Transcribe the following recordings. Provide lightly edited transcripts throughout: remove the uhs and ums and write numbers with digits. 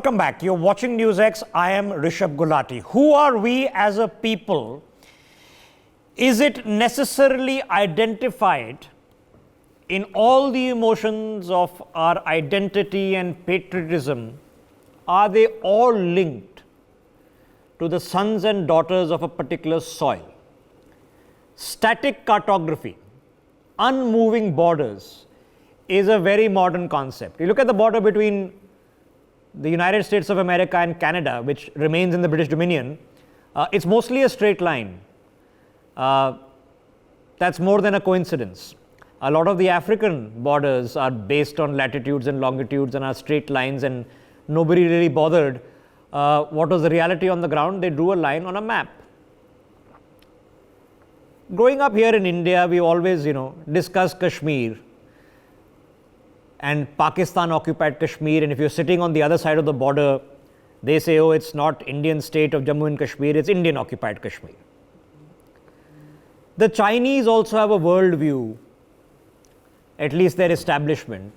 Welcome back. You're watching NewsX. I am Rishabh Gulati. Who are we as a people? Is it necessarily identified in all the emotions of our identity and patriotism? Are they all linked to the sons and daughters of a particular soil? Static cartography, unmoving borders, is a very modern concept. You look at the border between the United States of America and Canada, which remains in the British Dominion, it's mostly a straight line. That's more than a coincidence. A lot of the African borders are based on latitudes and longitudes and are straight lines, and nobody really bothered what was the reality on the ground. They drew a line on a map. Growing up here in India, we always, discuss Kashmir and Pakistan occupied Kashmir, and if you're sitting on the other side of the border, they say, oh, it's not Indian state of Jammu and Kashmir, it's Indian occupied Kashmir. The Chinese also have a worldview, at least their establishment,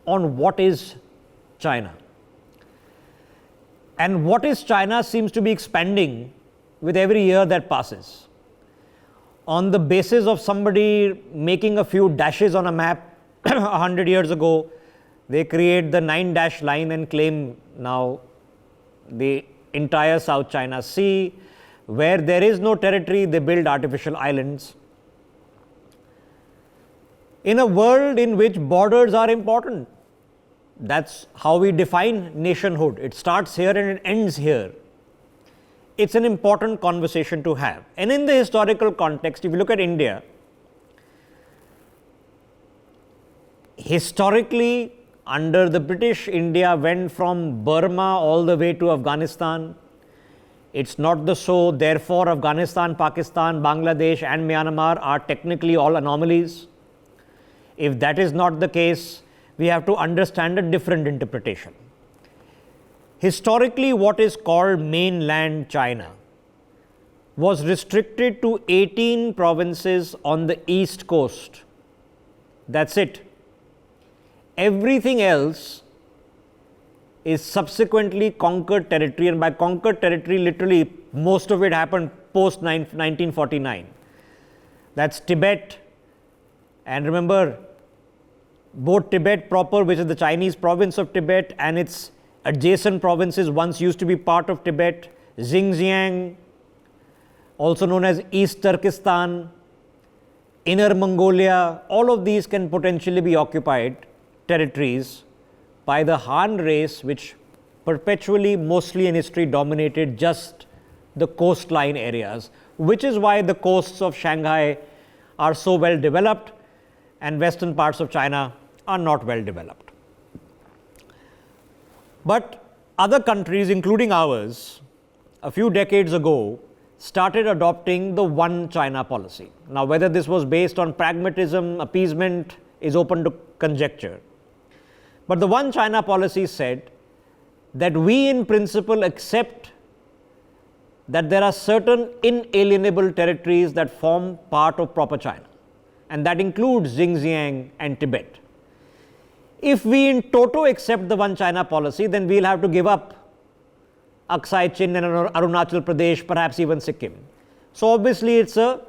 on what is China. And what is China seems to be expanding with every year that passes. On the basis of somebody making a few dashes on a map 100 years ago, they create the 9-dash line and claim now the entire South China Sea. Where there is no territory, they build artificial islands. In a world in which borders are important, that's how we define nationhood. It starts here and it ends here. It's an important conversation to have. And in the historical context, if you look at India, historically, under the British, India went from Burma all the way to Afghanistan. It's not so, therefore, Afghanistan, Pakistan, Bangladesh and Myanmar are technically all anomalies. If that is not the case, we have to understand a different interpretation. Historically, what is called mainland China was restricted to 18 provinces on the east coast. That's it. Everything else is subsequently conquered territory, and by conquered territory, literally most of it happened post 1949. That's Tibet, and remember, both Tibet proper, which is the Chinese province of Tibet, and its adjacent provinces once used to be part of Tibet, Xinjiang, also known as East Turkestan, Inner Mongolia, all of these can potentially be occupied territories by the Han race, which perpetually, mostly in history, dominated just the coastline areas, which is why the coasts of Shanghai are so well developed and western parts of China are not well developed. But other countries, including ours, a few decades ago, started adopting the one China policy. Now, whether this was based on pragmatism, appeasement, is open to conjecture. But the one China policy said that we in principle accept that there are certain inalienable territories that form part of proper China, and that includes Xinjiang and Tibet. If we in toto accept the one China policy, then we'll have to give up Aksai Chin and Arunachal Pradesh, perhaps even Sikkim. So obviously it's a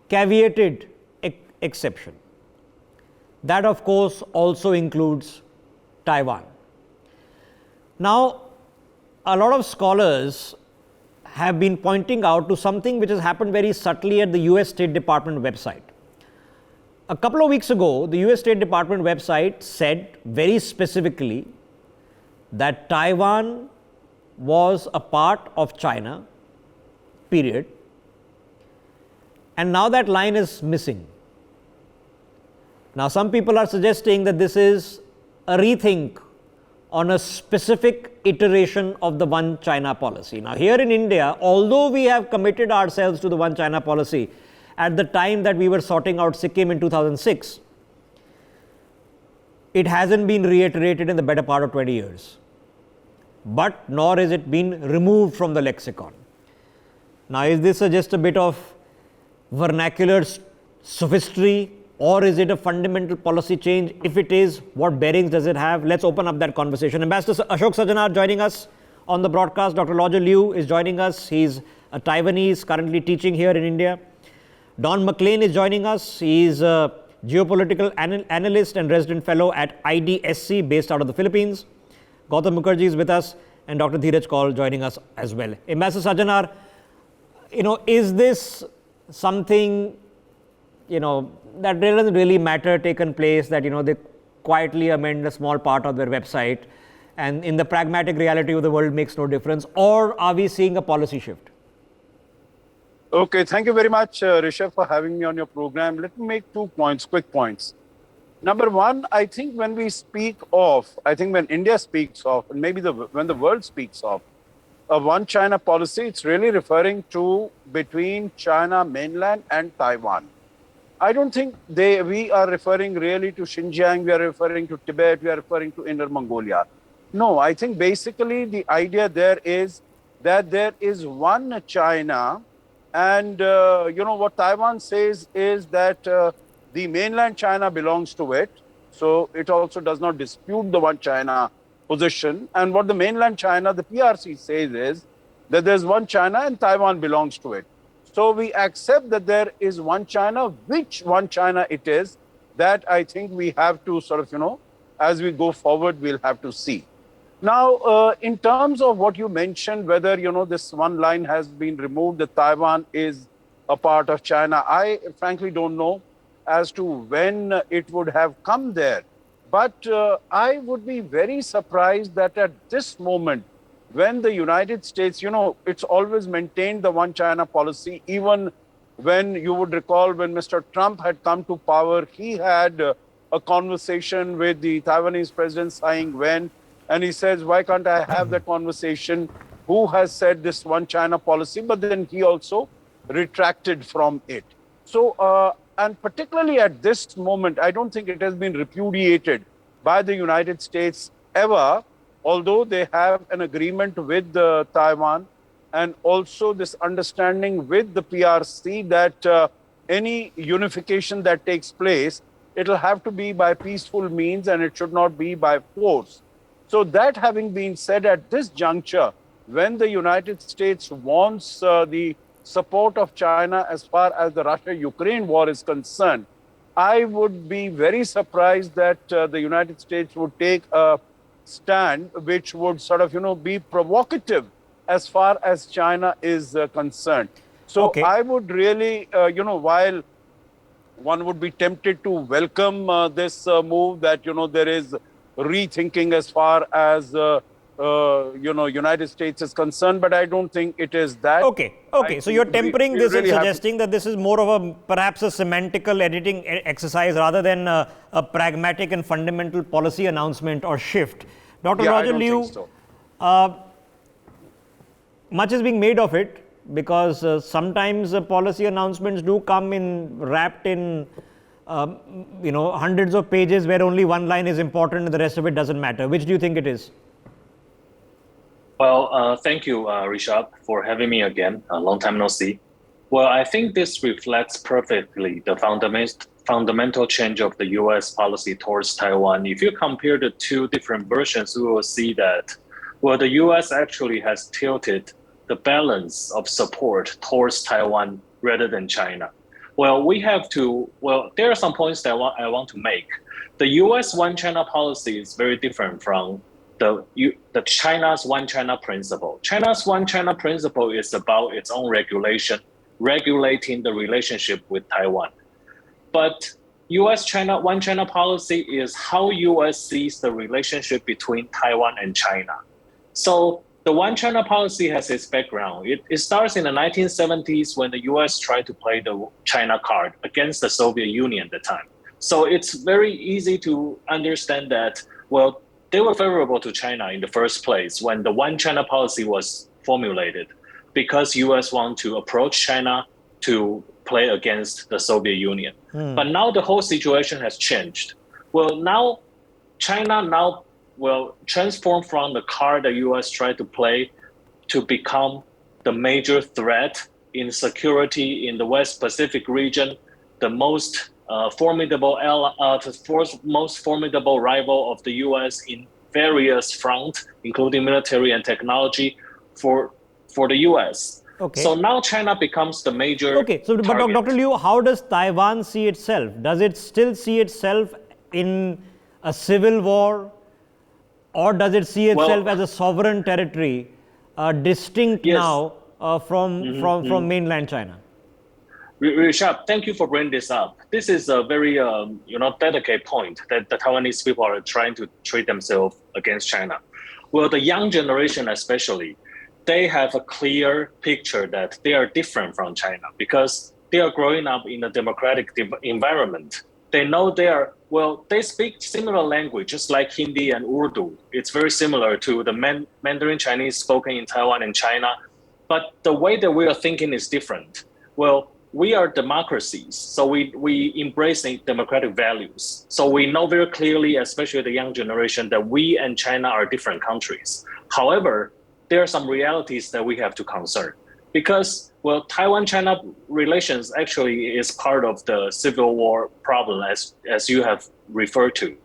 caveated exception. That, of course, also includes Taiwan. Now, a lot of scholars have been pointing out to something which has happened very subtly at the US State Department website. A couple of weeks ago, the US State Department website said very specifically that Taiwan was a part of China, period. And now that line is missing. Now, some people are suggesting that this is a rethink on a specific iteration of the one China policy. Now, here in India, although we have committed ourselves to the one China policy at the time that we were sorting out Sikkim in 2006, it hasn't been reiterated in the better part of 20 years. But nor is it been removed from the lexicon. Now, is this just a bit of vernacular sophistry or is it a fundamental policy change? If it is, what bearings does it have? Let's open up that conversation. Ambassador Ashok Sajanar joining us on the broadcast. Dr. Roger Liu is joining us. He's a Taiwanese currently teaching here in India. Don McLean is joining us. He's a geopolitical analyst and resident fellow at IDSC based out of the Philippines. Gautam Mukherjee is with us, and Dr. Dheeraj Kaul joining us as well. Ambassador Sajanar, is this something, that doesn't really matter taken place, that, they quietly amend a small part of their website and in the pragmatic reality of the world makes no difference? Or are we seeing a policy shift? Okay, thank you very much, Rishabh, for having me on your program. Let me make 2 points, quick points. Number one, I think when we speak of, when India speaks of, and maybe when the world speaks of a one China policy, it's really referring to between China mainland and Taiwan. I don't think we are referring really to Xinjiang, we are referring to Tibet, we are referring to Inner Mongolia. No, I think basically the idea there is that there is one China, and what Taiwan says is that the mainland China belongs to it. So it also does not dispute the one China position. And what the mainland China, the PRC says is that there's one China and Taiwan belongs to it. So we accept that there is one China. Which one China it is, that I think we have to sort of, as we go forward, we'll have to see. Now, in terms of what you mentioned, whether, this one line has been removed, that Taiwan is a part of China, I frankly don't know as to when it would have come there. But I would be very surprised that at this moment, when the United States, it's always maintained the one China policy, even when you would recall when Mr. Trump had come to power, he had a conversation with the Taiwanese president Tsai Ing-wen, and he says, why can't I have that conversation? Who has said this one China policy? But then he also retracted from it. So, and particularly at this moment, I don't think it has been repudiated by the United States ever, although they have an agreement with Taiwan and also this understanding with the PRC that any unification that takes place, it'll have to be by peaceful means and it should not be by force. So that having been said, at this juncture, when the United States wants the support of China as far as the Russia-Ukraine war is concerned, I would be very surprised that the United States would take a stand which would sort of, be provocative as far as China is concerned. So okay. I would really, while one would be tempted to welcome this move that, there is rethinking as far as United States is concerned, but I don't think it is that. Okay. So you're tempering this and suggesting that this is more of perhaps a semantical editing exercise rather than a pragmatic and fundamental policy announcement or shift. Dr. Roger Liu, so. Much is being made of it because sometimes policy announcements do come wrapped in hundreds of pages where only one line is important and the rest of it doesn't matter. Which do you think it is? Well, thank you, Rishabh, for having me again. A long time no see. Well, I think this reflects perfectly the fundamental change of the U.S. policy towards Taiwan. If you compare the two different versions, we will see that, well, the U.S. actually has tilted the balance of support towards Taiwan rather than China. Well, there are some points that I want to make. The U.S. One China policy is very different from the China's One China principle. China's One China principle is about its own regulating the relationship with Taiwan. But U.S.-China One China policy is how U.S. sees the relationship between Taiwan and China. So the One China policy has its background. It starts in the 1970s when the U.S. tried to play the China card against the Soviet Union at the time. So it's very easy to understand that, well, they were favorable to China in the first place when the One China policy was formulated, because U.S. want to approach China to play against the Soviet Union. But now the whole situation has changed. Well, now China will transform from the card the U.S. tried to play to become the major threat in security in the West Pacific region, the most the fourth most formidable rival of the U.S. in various fronts, including military and technology, for the U.S. Okay. So now China becomes the major. Okay. So, but target. Dr. Liu, how does Taiwan see itself? Does it still see itself in a civil war, or does it see itself as a sovereign territory, distinct now from mainland China? Rishabh, thank you for bringing this up. This is a very delicate point that the Taiwanese people are trying to treat themselves against China. Well, the young generation especially, they have a clear picture that they are different from China because they are growing up in a democratic environment. They know they speak similar language, just like Hindi and Urdu. It's very similar to the Mandarin Chinese spoken in Taiwan and China. But the way that we are thinking is different. Well, we are democracies, so we embrace democratic values. So we know very clearly, especially the young generation, that we and China are different countries. However, there are some realities that we have to concern because, well, Taiwan-China relations actually is part of the civil war problem, as you have referred to.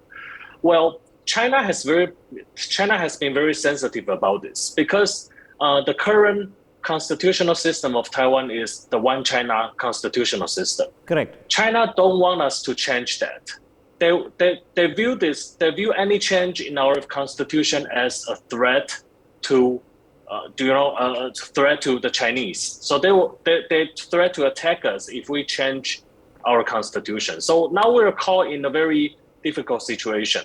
Well, China has been very sensitive about this because the current constitutional system of Taiwan is the one China constitutional system. Correct. China don't want us to change that. They view any change in our constitution as a threat to threat to the Chinese. So they threat to attack us if we change our constitution. So now we're caught in a very difficult situation.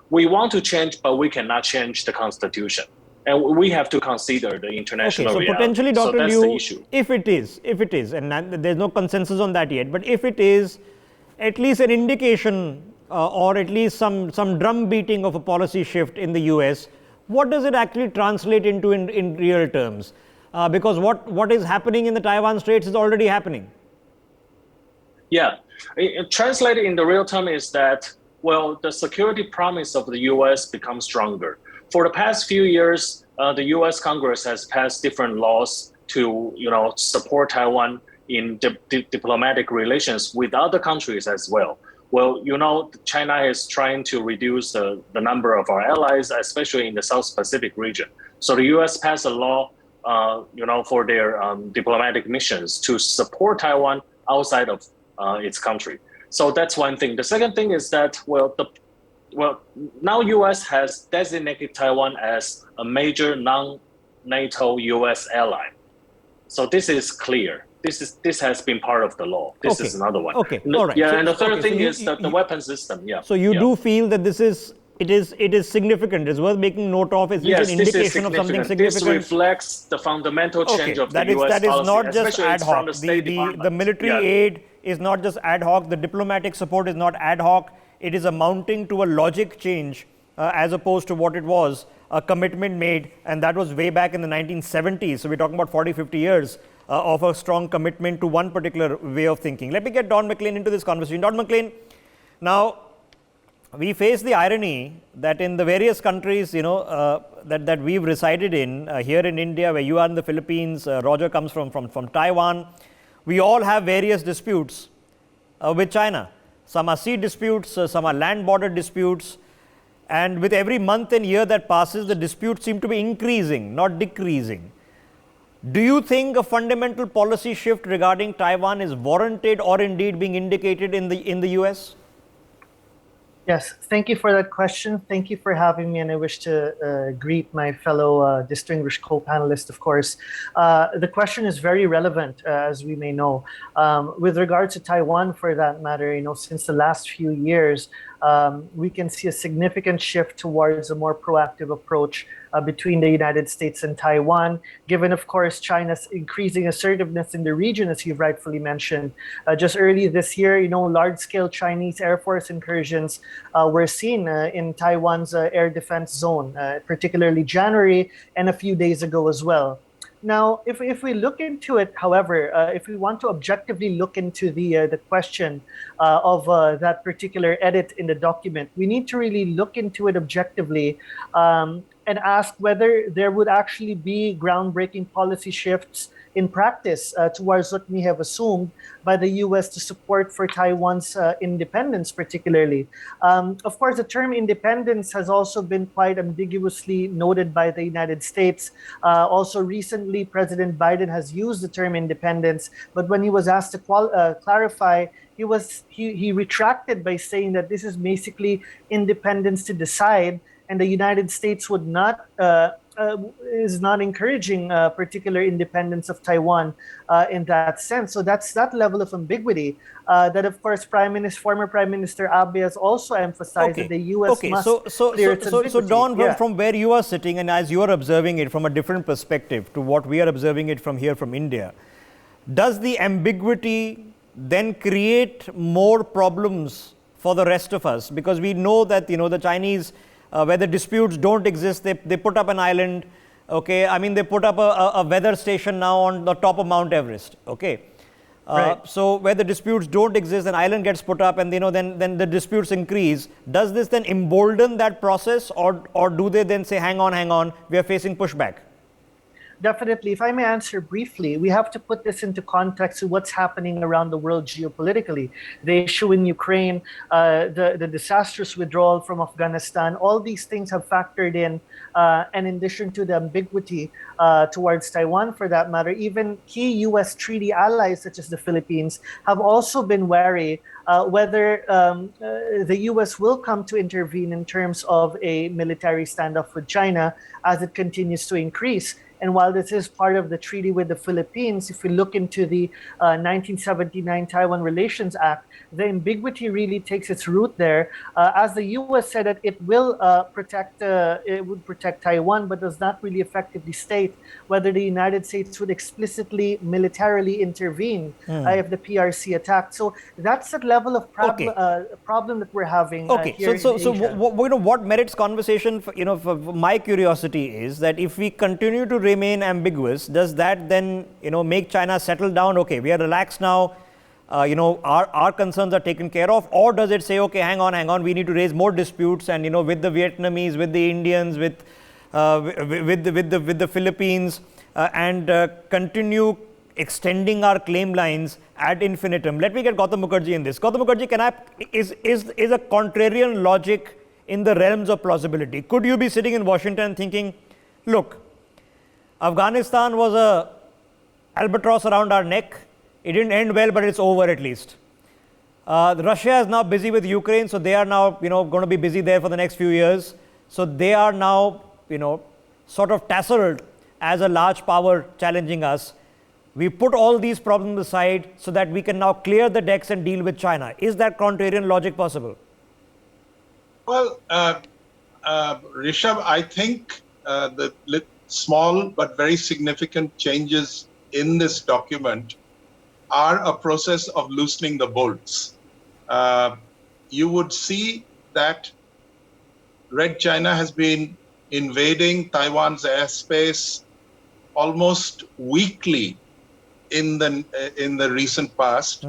We want to change, but we cannot change the constitution. And we have to consider the international reality. So potentially, Dr. So Liu, if it is, and there's no consensus on that yet, but if it is at least an indication or at least some drum beating of a policy shift in the US, what does it actually translate into in real terms? Because what is happening in the Taiwan Straits is already happening. Yeah, translated in the real term is that, well, the security promise of the US becomes stronger. For the past few years, the U.S. Congress has passed different laws to, support Taiwan in diplomatic relations with other countries as well. Well, China is trying to reduce the number of our allies, especially in the South Pacific region. So the U.S. passed a law, for their diplomatic missions to support Taiwan outside of its country. So that's one thing. The second thing is that, now U.S. has designated Taiwan as a major non-NATO U.S. ally. So this is clear. This has been part of the law. This is another one. Okay, all right. Yeah, and the third thing is the weapon system. Yeah. So you do feel that it is significant. It's worth making note of. It's an indication of something significant. This reflects the fundamental change of the U.S. That is policy, not just ad hoc. The military aid is not just ad hoc. The diplomatic support is not ad hoc. It is amounting to a logic change as opposed to what it was, a commitment made, and that was way back in the 1970s. So we're talking about 40, 50 years of a strong commitment to one particular way of thinking. Let me get Don McLean into this conversation. Don McLean, now we face the irony that in the various countries, that we've resided in, here in India, where you are in the Philippines, Roger comes from Taiwan, we all have various disputes with China. Some are sea disputes, some are land border disputes, and with every month and year that passes, the disputes seem to be increasing, not decreasing. Do you think a fundamental policy shift regarding Taiwan is warranted or indeed being indicated in the US? Yes, thank you for that question. Thank you for having me, and I wish to greet my fellow distinguished co-panelists, of course. The question is very relevant, as we may know. With regard to Taiwan, for that matter, since the last few years, we can see a significant shift towards a more proactive approach between the United States and Taiwan, given, of course, China's increasing assertiveness in the region, as you've rightfully mentioned. Just early this year, large-scale Chinese Air Force incursions were seen in Taiwan's air defense zone, particularly January and a few days ago as well. Now, if we look into it, however, if we want to objectively look into the question of that particular edit in the document, we need to really look into it objectively and asked whether there would actually be groundbreaking policy shifts in practice towards what we have assumed by the US to support for Taiwan's independence, particularly. Of course, the term independence has also been quite ambiguously noted by the United States. Also, recently, President Biden has used the term independence, but when he was asked to clarify, he retracted by saying that this is basically independence to decide, and the United States would not is not encouraging particular independence of Taiwan in that sense. So that's that level of ambiguity that, of course, former Prime Minister Abe has also emphasized that the U.S. must clear its ambiguity. So Don, from where you are sitting and as you are observing it from a different perspective to what we are observing it from here from India, does the ambiguity then create more problems for the rest of us? Because we know that, the Chinese, where the disputes don't exist, they put up an island, okay? I mean, they put up a weather station now on the top of Mount Everest, okay? Right. So where the disputes don't exist, an island gets put up and, then the disputes increase. Does this then embolden that process, or do they then say, hang on, we are facing pushback? Definitely. If I may answer briefly, we have to put this into context of what's happening around the world geopolitically. The issue in Ukraine, the disastrous withdrawal from Afghanistan, all these things have factored in. And in addition to the ambiguity towards Taiwan, for that matter, even key U.S. treaty allies such as the Philippines have also been wary whether the U.S. will come to intervene in terms of a military standoff with China as it continues to increase. And while this is part of the treaty with the Philippines, if we look into the 1979 Taiwan Relations Act, the ambiguity really takes its root there, as the U.S. said that it would protect Taiwan, but does not really effectively state whether the United States would explicitly militarily intervene if the PRC attacked. So that's the level of problem that we're having. Here in Asia. What merits conversation? For my curiosity is that if we continue to remain ambiguous, does that then make China settle down? Okay, we are relaxed now. Our concerns are taken care of, or does it say, okay, hang on, we need to raise more disputes, and with the Vietnamese, with the Indians, with the Philippines, and continue extending our claim lines ad infinitum? Let me get Gautam Mukherjee in this. Gautam Mukherjee, is a contrarian logic in the realms of plausibility? Could you be sitting in Washington thinking, look, Afghanistan was a albatross around our neck. It didn't end well, but it's over at least. Russia is now busy with Ukraine, so they are now, going to be busy there for the next few years. So they are now, sort of tasseled as a large power challenging us. We put all these problems aside so that we can now clear the decks and deal with China. Is that contrarian logic possible? Well, Rishabh, I think the small but very significant changes in this document are a process of loosening the bolts. You would see that Red China has been invading Taiwan's airspace almost weekly in the recent past.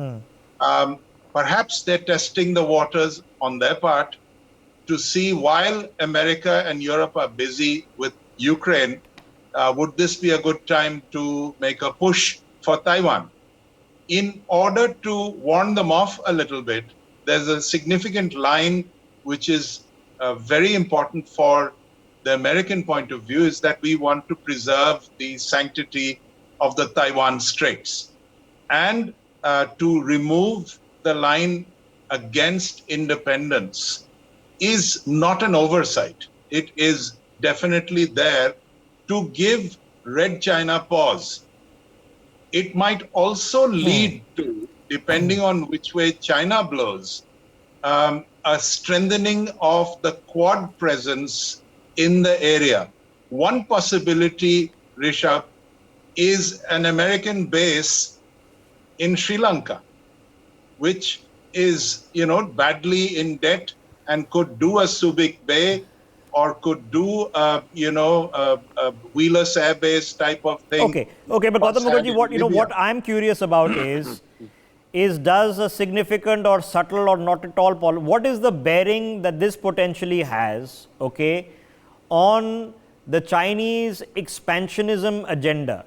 Perhaps they're testing the waters on their part to see, while America and Europe are busy with Ukraine, would this be a good time to make a push for Taiwan? In order to warn them off a little bit, there's a significant line which is very important for the American point of view, is that we want to preserve the sanctity of the Taiwan Straits, and to remove the line against independence is not an oversight. It is definitely there to give Red China pause. It might also lead to, depending on which way China blows, a strengthening of the Quad presence in the area. One possibility, Rishabh, is an American base in Sri Lanka, which is, badly in debt and could do a Subic Bay, or could do, a Wheelers Air Base type of thing. Okay, but Gautam Mukherjee, what I'm curious about is does a significant or subtle or not at all, what is the bearing that this potentially has, on the Chinese expansionism agenda,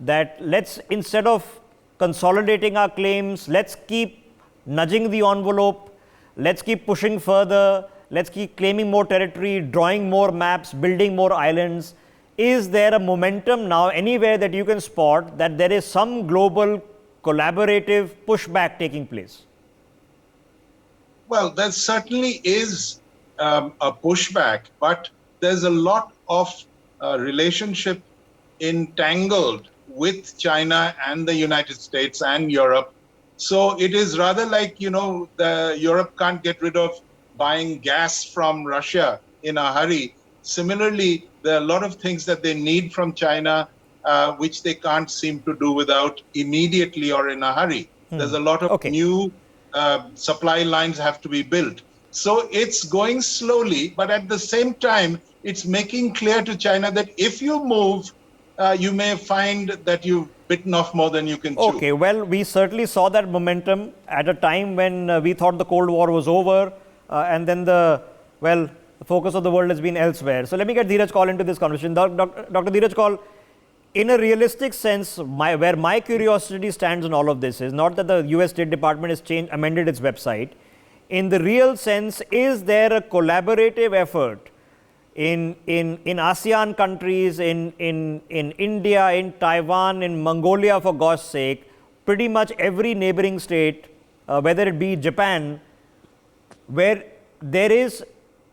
that let's, instead of consolidating our claims, let's keep nudging the envelope, let's keep pushing further, let's keep claiming more territory, drawing more maps, building more islands. Is there a momentum now anywhere that you can spot that there is some global collaborative pushback taking place? Well, there certainly is a pushback, but there's a lot of relationship entangled with China and the United States and Europe. So it is rather like, Europe can't get rid of buying gas from Russia in a hurry. Similarly, there are a lot of things that they need from China, which they can't seem to do without immediately or in a hurry. There's a lot of new supply lines have to be built. So it's going slowly, but at the same time, it's making clear to China that if you move, you may find that you've bitten off more than you can chew. Okay, well, we certainly saw that momentum at a time when we thought the Cold War was over, and then the focus of the world has been elsewhere. So let me get Dheeraj Kaul into this conversation. Dr. Dheeraj Kaul, in a realistic sense, where my curiosity stands on all of this is not that the US State Department has amended its website. In the real sense, is there a collaborative effort in ASEAN countries, in India, in Taiwan, in Mongolia, for gosh sake, pretty much every neighboring state, whether it be Japan, where there is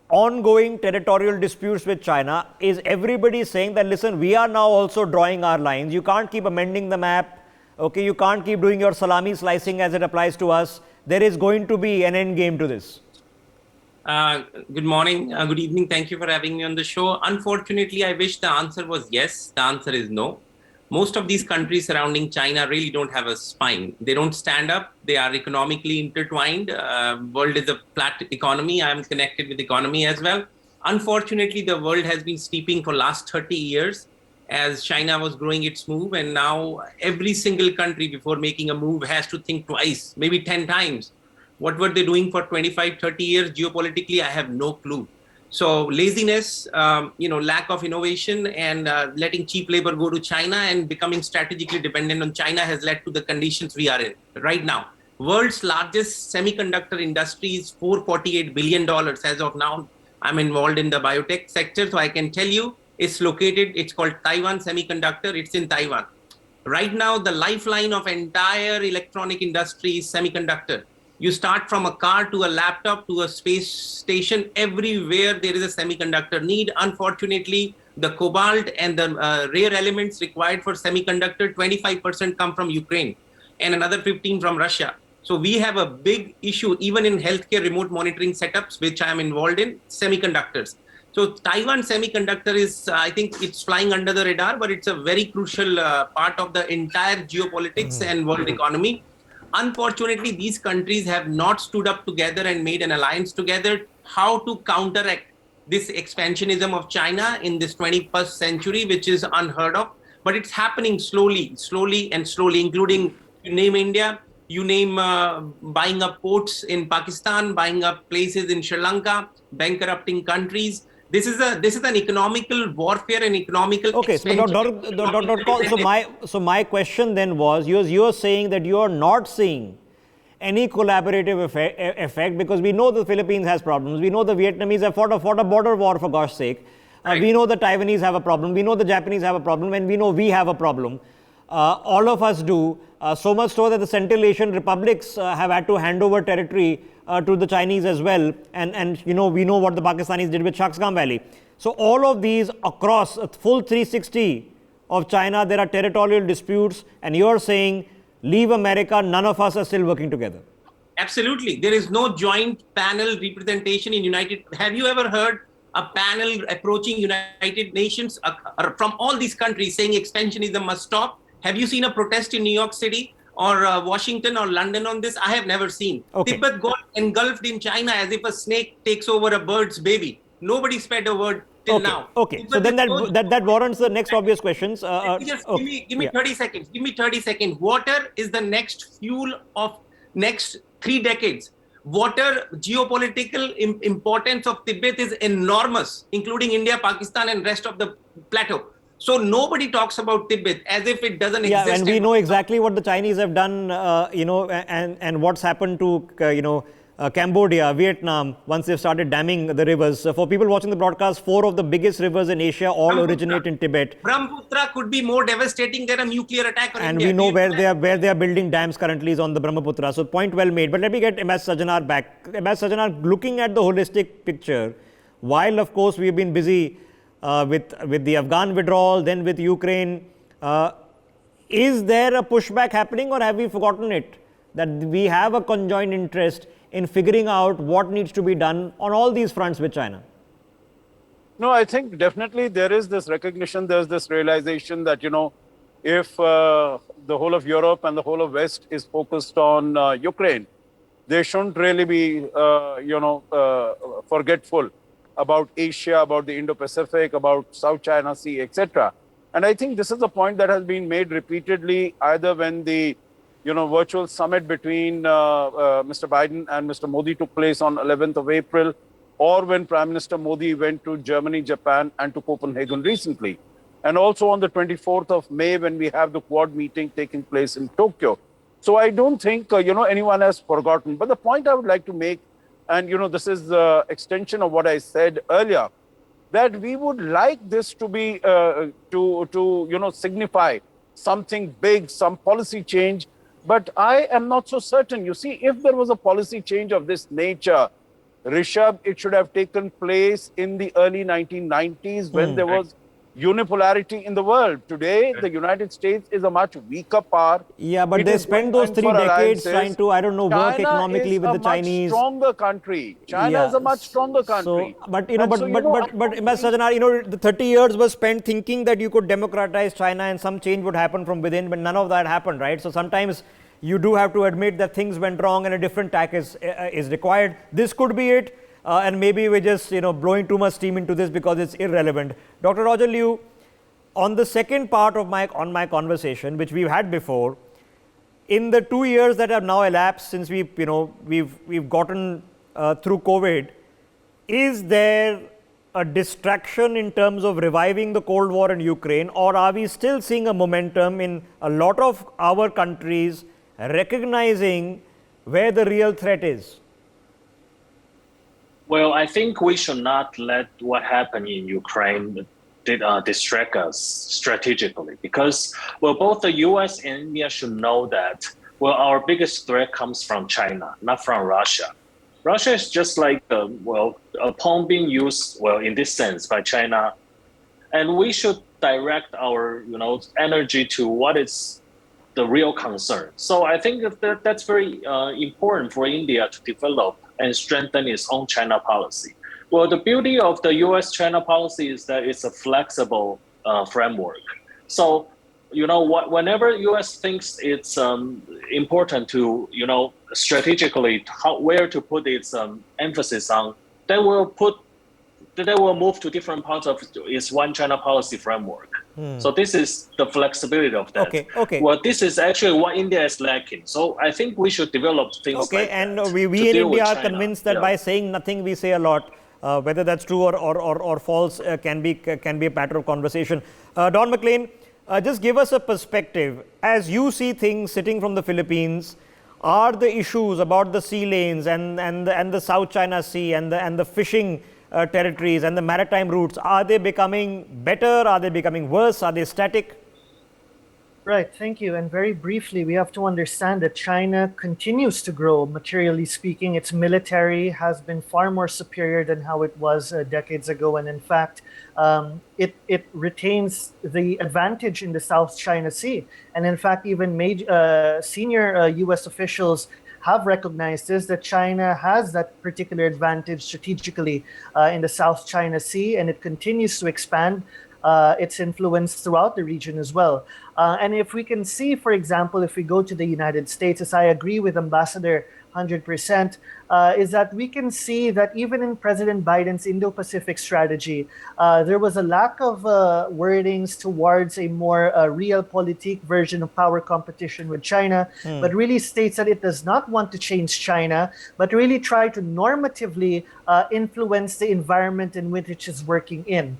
ongoing territorial disputes with China? Is everybody saying that, listen, we are now also drawing our lines, you can't keep amending the map, okay, you can't keep doing your salami slicing as it applies to us, there is going to be an end game to this? Good morning, good evening, thank you for having me on the show. Unfortunately, I wish the answer was yes. The answer is no. Most of these countries surrounding China really don't have a spine. They don't stand up. They are economically intertwined. World is a flat economy. I am connected with economy as well. Unfortunately, the world has been sleeping for last 30 years as China was growing its move. And now every single country before making a move has to think twice, maybe 10 times. What were they doing for 25, 30 years geopolitically? I have no clue. So laziness, lack of innovation and letting cheap labor go to China and becoming strategically dependent on China has led to the conditions we are in right now. World's largest semiconductor industry is $448 billion as of now. I'm involved in the biotech sector, so I can tell you it's located, it's called Taiwan Semiconductor, it's in Taiwan. Right now, the lifeline of entire electronic industry is semiconductor. You start from a car to a laptop to a space station, everywhere there is a semiconductor need. Unfortunately, the cobalt and the rare elements required for semiconductor, 25% come from Ukraine and another 15% from Russia. So we have a big issue, even in healthcare remote monitoring setups, which I am involved in, semiconductors. So Taiwan Semiconductor is, I think it's flying under the radar, but it's a very crucial part of the entire geopolitics and world economy. Unfortunately, these countries have not stood up together and made an alliance together how to counteract this expansionism of China in this 21st century, which is unheard of. But it's happening slowly, including, you name India, you name buying up ports in Pakistan, buying up places in Sri Lanka, bankrupting countries. This is an economical warfare and economical expansion. Dr. Kaul, so my question then was, you're saying that you are not seeing any collaborative effect because we know the Philippines has problems, we know the Vietnamese have fought a border war for gosh sake, Right. We know the Taiwanese have a problem, we know the Japanese have a problem, and we know we have a problem. All of us do, so much so that the Central Asian republics have had to hand over territory to the Chinese as well, and we know what the Pakistanis did with Shaksgam Valley. So all of these across a full 360 of China, there are territorial disputes, and you're saying, leave America, none of us are still working together. Absolutely. There is no joint panel representation in United. Have you ever heard a panel approaching United Nations from all these countries saying expansionism must stop? Have you seen a protest in New York City or Washington or London on this? I have never seen. Okay. Tibet got engulfed in China as if a snake takes over a bird's baby. Nobody spread a word till now. Okay, Tibet so then that warrants the next obvious questions. Give me 30 seconds. Give me 30 seconds. Water is the next fuel of next 3 decades. water geopolitical importance of Tibet is enormous, including India, Pakistan, and rest of the plateau. So nobody talks about Tibet as if it doesn't exist. Yeah, and we know exactly what the Chinese have done, and what's happened to, Cambodia, Vietnam, once they've started damming the rivers. For people watching the broadcast, 4 of the biggest rivers in Asia all originate in Tibet. Brahmaputra could be more devastating than a nuclear attack on and India. we know where they are building dams currently is on the Brahmaputra. So point well made. But let me get MS Sajjanar back. MS Sajjanar, looking at the holistic picture, while of course we've been busy with the Afghan withdrawal, then with Ukraine, is there a pushback happening, or have we forgotten it? That we have a conjoined interest in figuring out what needs to be done on all these fronts with China? No, I think definitely there is this recognition, there's this realization that, if the whole of Europe and the whole of West is focused on Ukraine, they shouldn't really be, forgetful about Asia, about the Indo-Pacific, about South China Sea, etc. And I think this is a point that has been made repeatedly, either when the virtual summit between Mr. Biden and Mr. Modi took place on 11th of April, or when Prime Minister Modi went to Germany, Japan, and to Copenhagen recently. And also on the 24th of May, when we have the Quad meeting taking place in Tokyo. So I don't think, anyone has forgotten. But the point I would like to make, and, this is the extension of what I said earlier, that we would like this to be, signify something big, some policy change. But I am not so certain. You see, if there was a policy change of this nature, Rishabh, it should have taken place in the early 1990s when there was unipolarity in the world. Today, the United States is a much weaker power. Yeah, but they spent those 3 decades trying to, work economically with the Chinese. China is a much stronger country. China is a much stronger country. So, but MS Sajjanar, the 30 years was spent thinking that you could democratize China and some change would happen from within, but none of that happened, right? So sometimes you do have to admit that things went wrong and a different tack is required. This could be it. And maybe we're just, blowing too much steam into this because it's irrelevant. Dr. Roger Liu, on the second part of my conversation, which we've had before, in the 2 years that have now elapsed since we've gotten through COVID, is there a distraction in terms of reviving the Cold War in Ukraine, or are we still seeing a momentum in a lot of our countries recognizing where the real threat is? Well, I think we should not let what happened in Ukraine distract us strategically, because, both the US and India should know that, our biggest threat comes from China, not from Russia. Russia is just like, a pawn being used, in this sense, by China. And we should direct our, energy to what is the real concern. So I think that's very important for India to develop and strengthen its own China policy. Well, the beauty of the US-China policy is that it's a flexible framework. So, whenever US thinks it's important to, strategically where to put its emphasis on, then we'll move to different parts of its one China policy framework. So this is the flexibility of that. Okay. Well, this is actually what India is lacking. So I think we should develop things like that. Okay, and we in India are convinced that by saying nothing, we say a lot. Whether that's true or false can be a matter of conversation. Don McLean, just give us a perspective. As you see things sitting from the Philippines, are the issues about the sea lanes and the South China Sea and the fishing territories and the maritime routes, are they becoming better? Are they becoming worse? Are they static? Right, thank you. And very briefly, we have to understand that China continues to grow, materially speaking. Its military has been far more superior than how it was decades ago. And in fact, it retains the advantage in the South China Sea. And in fact, even senior US officials have recognized this, that China has that particular advantage strategically in the South China Sea, and it continues to expand its influence throughout the region as well. And if we can see, for example, if we go to the United States, as I agree with Ambassador 100%, is that we can see that even in President Biden's Indo-Pacific strategy, there was a lack of wordings towards a more realpolitik version of power competition with China, but really states that it does not want to change China, but really try to normatively influence the environment in which it is working in.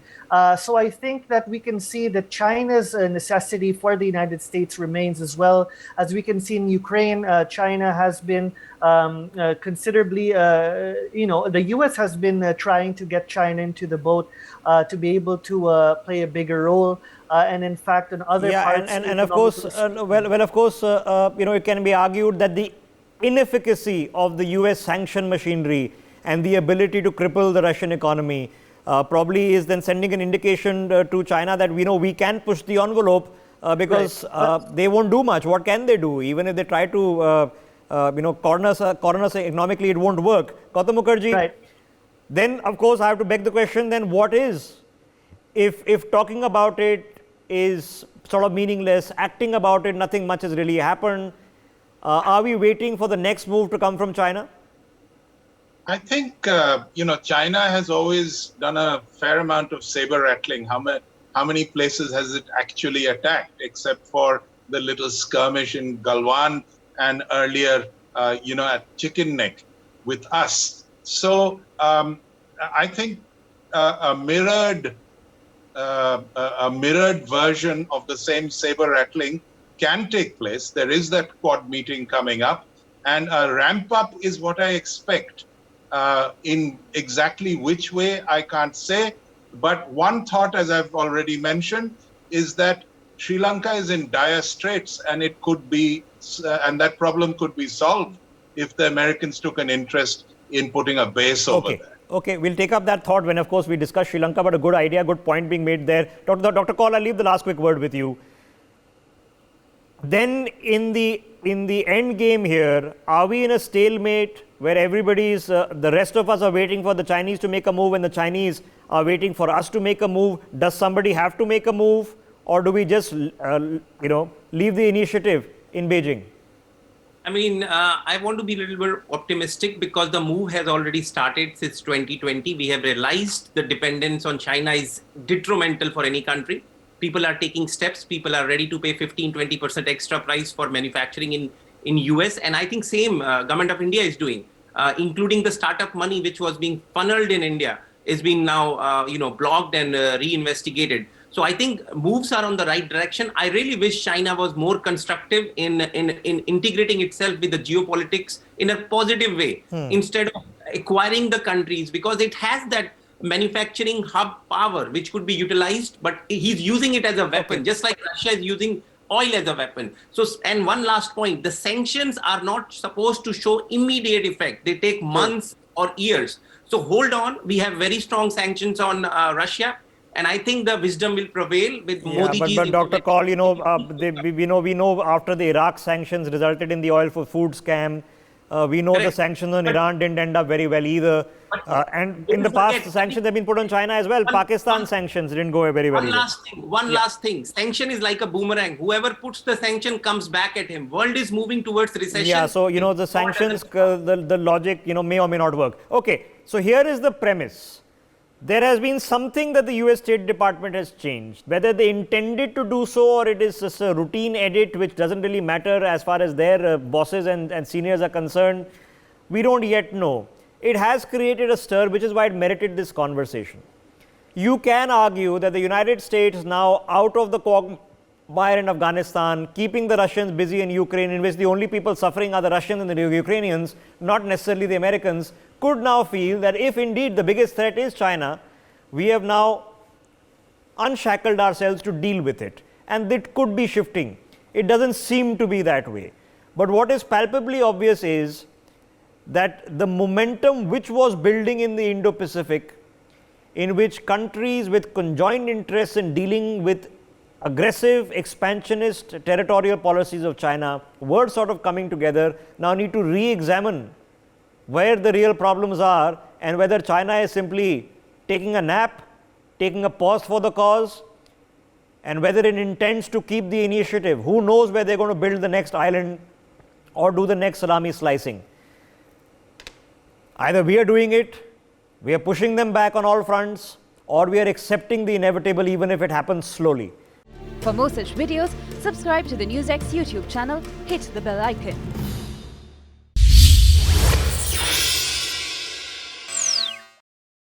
So I think that we can see that China's necessity for the United States remains, as well as we can see in Ukraine. China has been considerably, the US has been trying to get China into the boat to be able to play a bigger role. And in fact, in other parts, and of course, it can be argued that the inefficacy of the US sanction machinery and the ability to cripple the Russian economy probably is then sending an indication to China that we can push the envelope because they won't do much. What can they do? Even if they try to corner us economically, it won't work. Gautam Mukherjee, then of course I have to beg the question, then what is? If talking about it is sort of meaningless, acting about it, nothing much has really happened, are we waiting for the next move to come from China? I think, China has always done a fair amount of saber rattling. How many places has it actually attacked, except for the little skirmish in Galwan and earlier, at Chicken Neck with us. So I think a mirrored version of the same saber rattling can take place. There is that Quad meeting coming up, and a ramp up is what I expect. In exactly which way, I can't say. But one thought, as I've already mentioned, is that Sri Lanka is in dire straits, and it could be, and that problem could be solved if the Americans took an interest in putting a base over there. Okay, we'll take up that thought when, of course, we discuss Sri Lanka, but a good idea, good point being made there. Dr. Kaul, I'll leave the last quick word with you. Then in the end game here, are we in a stalemate where everybody's, the rest of us are waiting for the Chinese to make a move and the Chinese are waiting for us to make a move? Does somebody have to make a move, or do we just, leave the initiative in Beijing? I mean, I want to be a little bit optimistic because the move has already started since 2020. We have realized the dependence on China is detrimental for any country. People are taking steps. People are ready to pay 15-20% extra price for manufacturing in US. And I think same government of India is doing, including the startup money which was being funneled in India is being now, blocked and reinvestigated. So I think moves are on the right direction. I really wish China was more constructive in integrating itself with the geopolitics in a positive way instead of acquiring the countries, because it has that manufacturing hub power which could be utilized, but he's using it as a weapon, just like Russia is using oil as a weapon. So, and one last point, the sanctions are not supposed to show immediate effect. They take months or years. So hold on, we have very strong sanctions on Russia. And I think the wisdom will prevail with Modi ji. But Dr. Kaul, we know after the Iraq sanctions resulted in the oil for food scam. We know the sanctions on Iran didn't end up very well either. And in the past, the sanctions have been put on China as well. Pakistan sanctions didn't go very well either. Last thing. Sanction is like a boomerang. Whoever puts the sanction comes back at him. World is moving towards recession. Yeah, so, the sanctions, the logic, may or may not work. Okay, so here is the premise. There has been something that the US State Department has changed. Whether they intended to do so or it is just a routine edit which doesn't really matter as far as their bosses and seniors are concerned, we don't yet know. It has created a stir, which is why it merited this conversation. You can argue that the United States now out of the quagmire in Afghanistan, keeping the Russians busy in Ukraine, in which the only people suffering are the Russians and the Ukrainians, not necessarily the Americans, could now feel that if indeed the biggest threat is China, we have now unshackled ourselves to deal with it. And it could be shifting. It doesn't seem to be that way. But what is palpably obvious is that the momentum which was building in the Indo-Pacific, in which countries with conjoined interests in dealing with aggressive, expansionist territorial policies of China were sort of coming together, now need to re-examine where the real problems are and whether China is simply taking a nap, taking a pause for the cause, and whether it intends to keep the initiative. Who knows where they're going to build the next island or do the next salami slicing. Either we are doing it, we are pushing them back on all fronts, or we are accepting the inevitable even if it happens slowly. For more such videos, subscribe to the NewsX YouTube channel, hit the bell icon.